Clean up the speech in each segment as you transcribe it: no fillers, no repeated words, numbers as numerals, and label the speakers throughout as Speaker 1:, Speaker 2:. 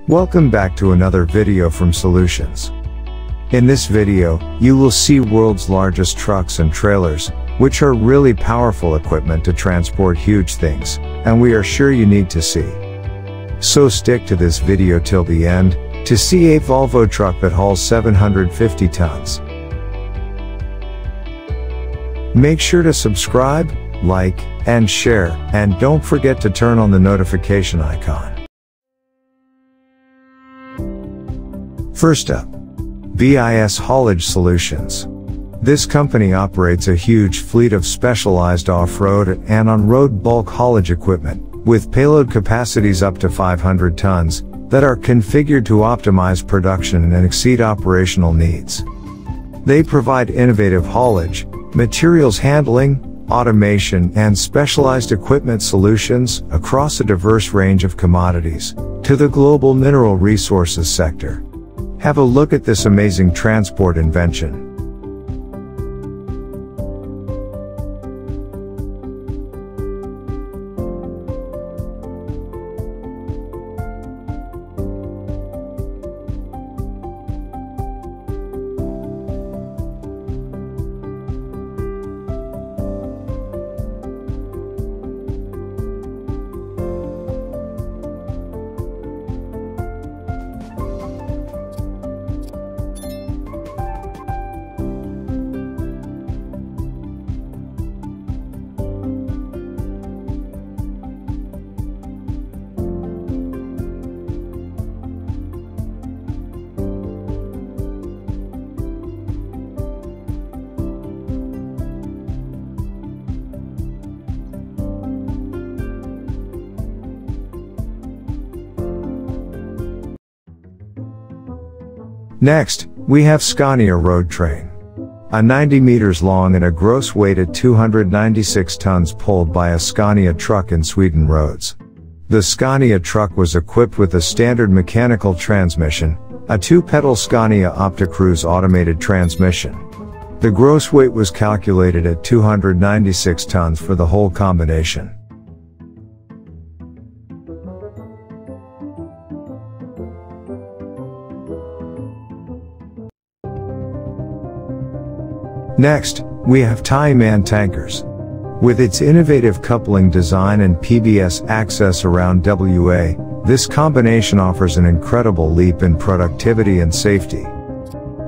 Speaker 1: Welcome back to another video from Solutions. In this video, you will see world's largest trucks and trailers, which are really powerful equipment to transport huge things, and we are sure you need to see. So stick to this video till the end, to see a Volvo truck that hauls 750 tons. Make sure to subscribe, like, and share, and don't forget to turn on the notification icon. First up, BIS Haulage Solutions. This company operates a huge fleet of specialized off-road and on-road bulk haulage equipment, with payload capacities up to 500 tons, that are configured to optimize production and exceed operational needs. They provide innovative haulage, materials handling, automation, and specialized equipment solutions across a diverse range of commodities to the global mineral resources sector. Have a look at this amazing transport invention. Next, we have SCANIA road train. A 90 meters long and a gross weight at 296 tons pulled by a SCANIA truck in Sweden roads. The SCANIA truck was equipped with a standard mechanical transmission, a 2-pedal SCANIA OptiCruise automated transmission. The gross weight was calculated at 296 tons for the whole combination. Next, we have TIEMAN Tankers. With its innovative coupling design and PBS access around WA, this combination offers an incredible leap in productivity and safety.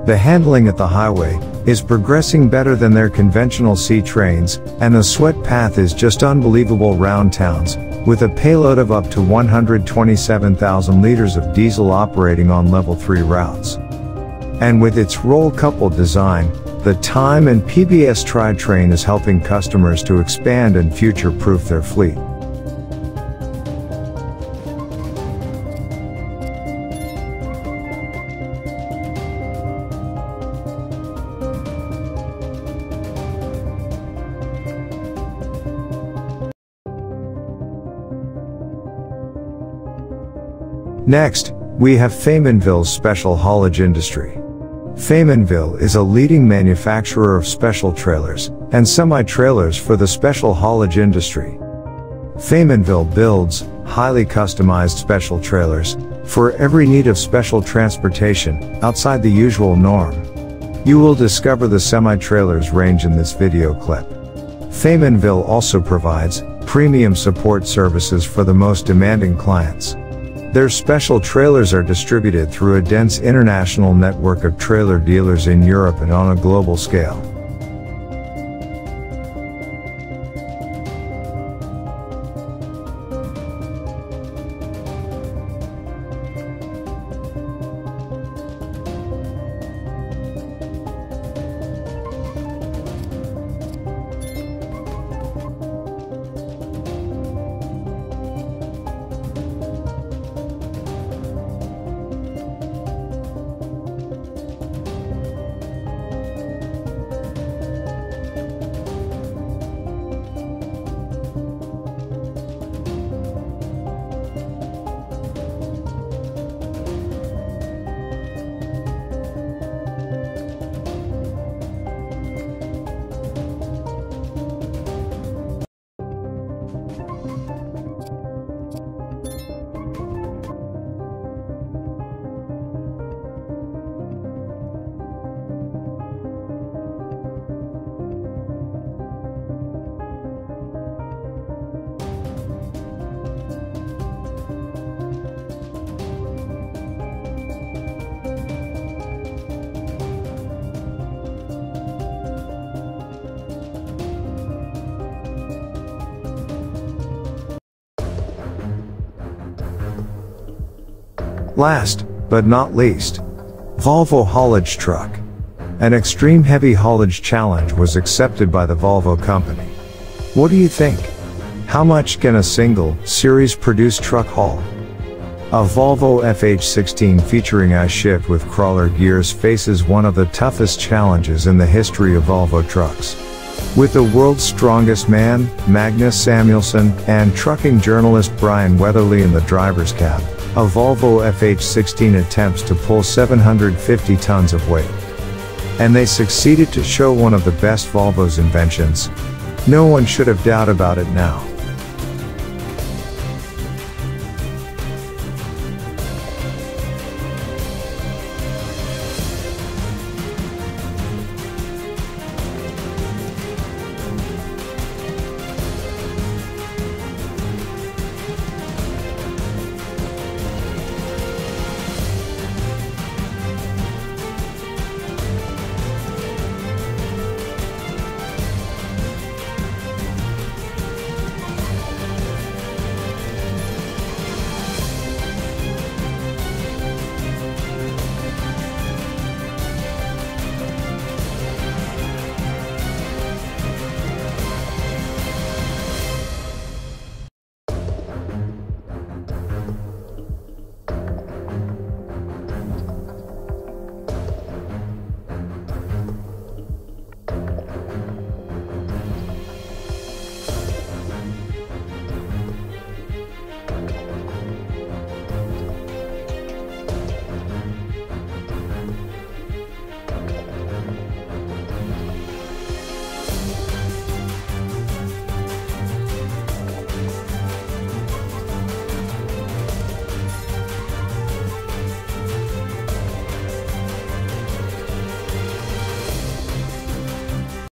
Speaker 1: The handling at the highway is progressing better than their conventional sea trains, and the sweat path is just unbelievable round towns, with a payload of up to 127,000 liters of diesel operating on level 3 routes. And with its roll-coupled design, the TIEMAN PBS tri-train is helping customers to expand and future-proof their fleet. Next, we have Faymonville's special haulage industry. Faymonville is a leading manufacturer of special trailers and semi-trailers for the special haulage industry. Faymonville builds highly customized special trailers for every need of special transportation outside the usual norm. You will discover the semi-trailers range in this video clip. Faymonville also provides premium support services for the most demanding clients. Their special trailers are distributed through a dense international network of trailer dealers in Europe and on a global scale. Last, but not least, Volvo haulage truck. An extreme heavy haulage challenge was accepted by the Volvo company. What do you think? How much can a single, series-produced truck haul? A Volvo FH16 featuring I-shift with crawler gears faces one of the toughest challenges in the history of Volvo trucks. With the world's strongest man, Magnus Samuelsson, and trucking journalist Brian Weatherly in the driver's cab, a Volvo FH16 attempts to pull 750 tons of weight. And they succeeded to show one of the best Volvo's inventions. No one should have doubt about it now.